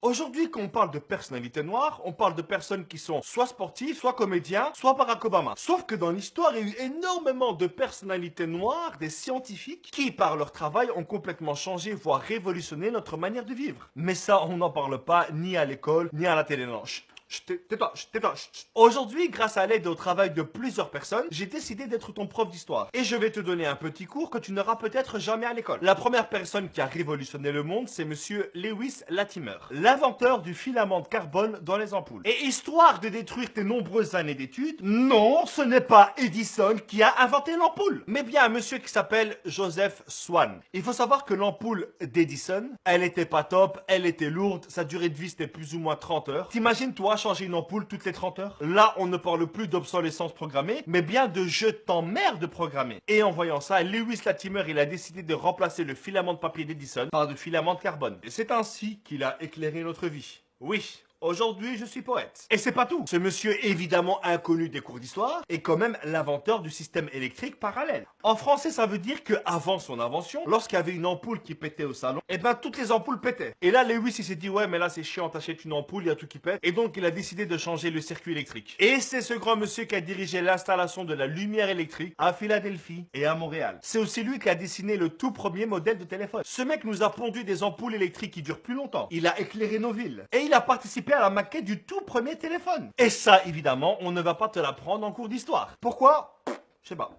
Aujourd'hui, quand on parle de personnalités noires, on parle de personnes qui sont soit sportives, soit comédiens, soit Barack Obama. Sauf que dans l'histoire, il y a eu énormément de personnalités noires, des scientifiques, qui par leur travail ont complètement changé, voire révolutionné notre manière de vivre. Mais ça, on n'en parle pas ni à l'école, ni à la télé. Non. Tais-toi, tais-toi. Aujourd'hui, grâce à l'aide et au travail de plusieurs personnes, j'ai décidé d'être ton prof d'histoire. Et je vais te donner un petit cours que tu n'auras peut-être jamais à l'école. La première personne qui a révolutionné le monde, c'est monsieur Lewis Latimer, l'inventeur du filament de carbone dans les ampoules. Et histoire de détruire tes nombreuses années d'études, non, ce n'est pas Edison qui a inventé l'ampoule, mais bien un monsieur qui s'appelle Joseph Swan. Il faut savoir que l'ampoule d'Edison, elle était pas top, elle était lourde, sa durée de vie c'était plus ou moins 30 heures. T'imagines toi changer une ampoule toutes les 30 heures? Là, on ne parle plus d'obsolescence programmée, mais bien de je t'emmerde programmé. Et en voyant ça, Lewis Latimer, il a décidé de remplacer le filament de papier d'Edison par du filament de carbone. Et c'est ainsi qu'il a éclairé notre vie. Oui. Aujourd'hui, je suis poète. Et c'est pas tout. Ce monsieur, évidemment inconnu des cours d'histoire, est quand même l'inventeur du système électrique parallèle. En français, ça veut dire qu'avant son invention, lorsqu'il y avait une ampoule qui pétait au salon, eh ben toutes les ampoules pétaient. Et là, Lewis, il s'est dit, ouais, mais là, c'est chiant, t'achètes une ampoule, il y a tout qui pète. Et donc, il a décidé de changer le circuit électrique. Et c'est ce grand monsieur qui a dirigé l'installation de la lumière électrique à Philadelphie et à Montréal. C'est aussi lui qui a dessiné le tout premier modèle de téléphone. Ce mec nous a pondu des ampoules électriques qui durent plus longtemps. Il a éclairé nos villes. Et il a participé à la maquette du tout premier téléphone. Et ça, évidemment, on ne va pas te l'apprendre en cours d'histoire. Pourquoi? Je sais pas.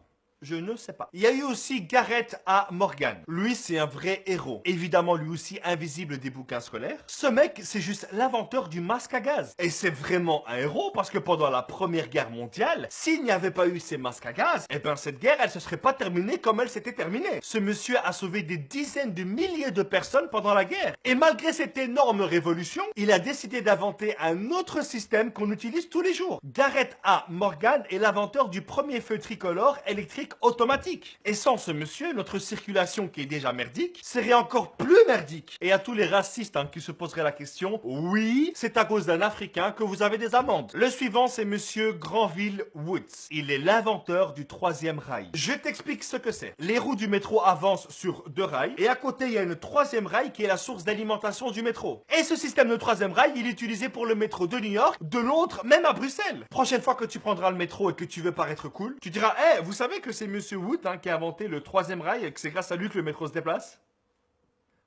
Je ne sais pas. Il y a eu aussi Garrett A. Morgan. Lui, c'est un vrai héros. Évidemment, lui aussi invisible des bouquins scolaires. Ce mec, c'est juste l'inventeur du masque à gaz. Et c'est vraiment un héros parce que pendant la Première Guerre mondiale, s'il n'y avait pas eu ces masques à gaz, eh ben cette guerre, elle se serait pas terminée comme elle s'était terminée. Ce monsieur a sauvé des dizaines de milliers de personnes pendant la guerre. Et malgré cette énorme révolution, il a décidé d'inventer un autre système qu'on utilise tous les jours. Garrett A. Morgan est l'inventeur du premier feu tricolore électrique automatique. Et sans ce monsieur, notre circulation qui est déjà merdique serait encore plus merdique. Et à tous les racistes qui se poseraient la question, oui, c'est à cause d'un Africain que vous avez des amendes. Le suivant, c'est monsieur Granville Woods. Il est l'inventeur du troisième rail. Je t'explique ce que c'est. Les roues du métro avancent sur deux rails et à côté, il y a une troisième rail qui est la source d'alimentation du métro. Et ce système de troisième rail, il est utilisé pour le métro de New York, de Londres, même à Bruxelles. Prochaine fois que tu prendras le métro et que tu veux paraître cool, tu diras, hey, vous savez que c'est monsieur Wood qui a inventé le troisième rail et que c'est grâce à lui que le métro se déplace?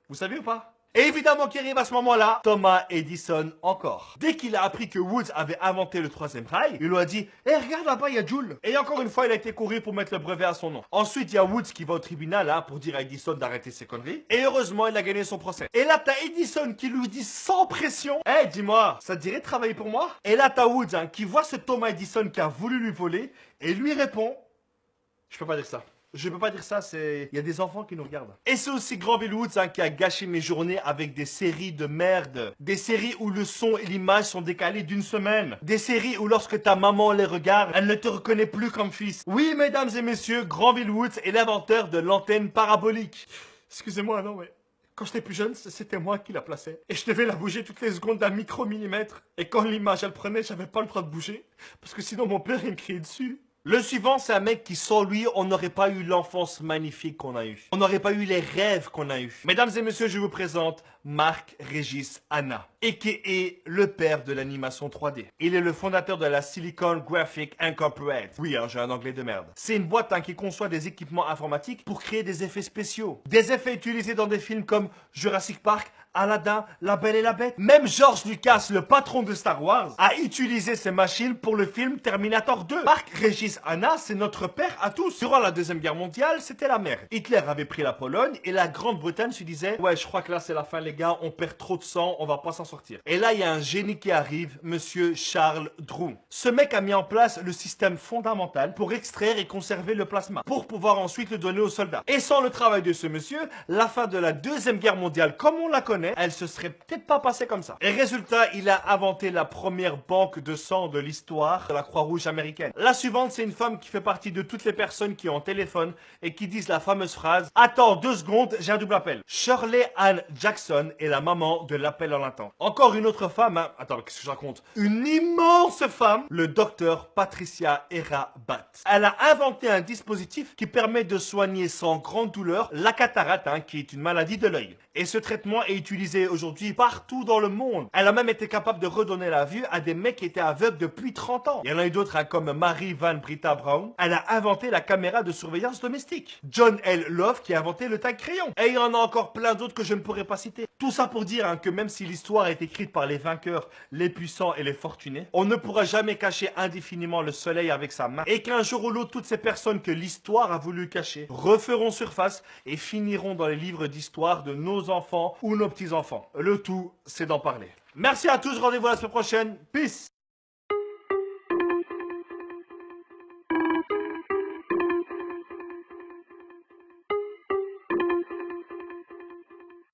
Vous savez ou pas? Et évidemment qui arrive à ce moment-là, Thomas Edison encore. Dès qu'il a appris que Woods avait inventé le troisième rail, il lui a dit « Eh, regarde là-bas, il y a Joule !» Et encore une fois, il a été couru pour mettre le brevet à son nom. Ensuite, il y a Woods qui va au tribunal pour dire à Edison d'arrêter ses conneries. Et heureusement, il a gagné son procès. Et là, t'as Edison qui lui dit sans pression « Eh, dis-moi, ça te dirait de travailler pour moi ?» Et là, t'as Woods qui voit ce Thomas Edison qui a voulu lui voler et lui répond « Je peux pas dire ça. » Je peux pas dire ça, il y a des enfants qui nous regardent. Et c'est aussi Granville Woods qui a gâché mes journées avec des séries de merde. Des séries où le son et l'image sont décalés d'une semaine. Des séries où lorsque ta maman les regarde, elle ne te reconnaît plus comme fils. Oui, mesdames et messieurs, Granville Woods est l'inventeur de l'antenne parabolique. Excusez-moi, non mais... Quand j'étais plus jeune, c'était moi qui la plaçais. Et je devais la bouger toutes les secondes d'un micro-millimètre. Et quand l'image, elle prenait, j'avais pas le droit de bouger. Parce que sinon, mon père, il me criait dessus. Le suivant, c'est un mec qui, sans lui, on n'aurait pas eu l'enfance magnifique qu'on a eue. On n'aurait pas eu les rêves qu'on a eus. Mesdames et messieurs, je vous présente Marc-Régis Anna, a.k.a. le père de l'animation 3D. Il est le fondateur de la Silicon Graphic Incorporated. Oui, j'ai un anglais de merde. C'est une boîte qui conçoit des équipements informatiques pour créer des effets spéciaux. Des effets utilisés dans des films comme Jurassic Park, Aladdin, La Belle et la Bête. Même George Lucas, le patron de Star Wars, a utilisé ces machines pour le film Terminator 2. Marc-Régis Anna, c'est notre père à tous. Durant la Deuxième Guerre mondiale, c'était la merde. Hitler avait pris la Pologne et la Grande-Bretagne se disait « Ouais, je crois que là c'est la fin les gars, on perd trop de sang, on va pas s'en sortir. » Et là, il y a un génie qui arrive, monsieur Charles Drew. Ce mec a mis en place le système fondamental pour extraire et conserver le plasma, pour pouvoir ensuite le donner aux soldats. Et sans le travail de ce monsieur, la fin de la Deuxième Guerre mondiale, comme on la connaît, elle se serait peut-être pas passée comme ça. Et résultat, il a inventé la première banque de sang de l'histoire de la Croix-Rouge américaine. La suivante, c'est une femme qui fait partie de toutes les personnes qui ont un téléphone et qui disent la fameuse phrase « Attends 2 secondes, j'ai un double appel ». Shirley Ann Jackson est la maman de l'appel en latin. Encore une autre femme, attends, qu'est-ce que je raconte? Une immense femme, le docteur Patricia Era Batt. Elle a inventé un dispositif qui permet de soigner sans grande douleur la cataracte, qui est une maladie de l'œil. Et ce traitement est utilisé utilisée aujourd'hui partout dans le monde. Elle a même été capable de redonner la vue à des mecs qui étaient aveugles depuis 30 ans. Il y en a eu d'autres, hein, comme Marie Van Britta Brown. Elle a inventé la caméra de surveillance domestique. John L. Love qui a inventé le taille-crayon. Et il y en a encore plein d'autres que je ne pourrais pas citer. Tout ça pour dire, hein, que même si l'histoire est écrite par les vainqueurs, les puissants et les fortunés, on ne pourra jamais cacher indéfiniment le soleil avec sa main. Et qu'un jour ou l'autre, toutes ces personnes que l'histoire a voulu cacher referont surface et finiront dans les livres d'histoire de nos enfants ou nos petits-enfants. Le tout, c'est d'en parler. Merci à tous, rendez-vous la semaine prochaine. Peace!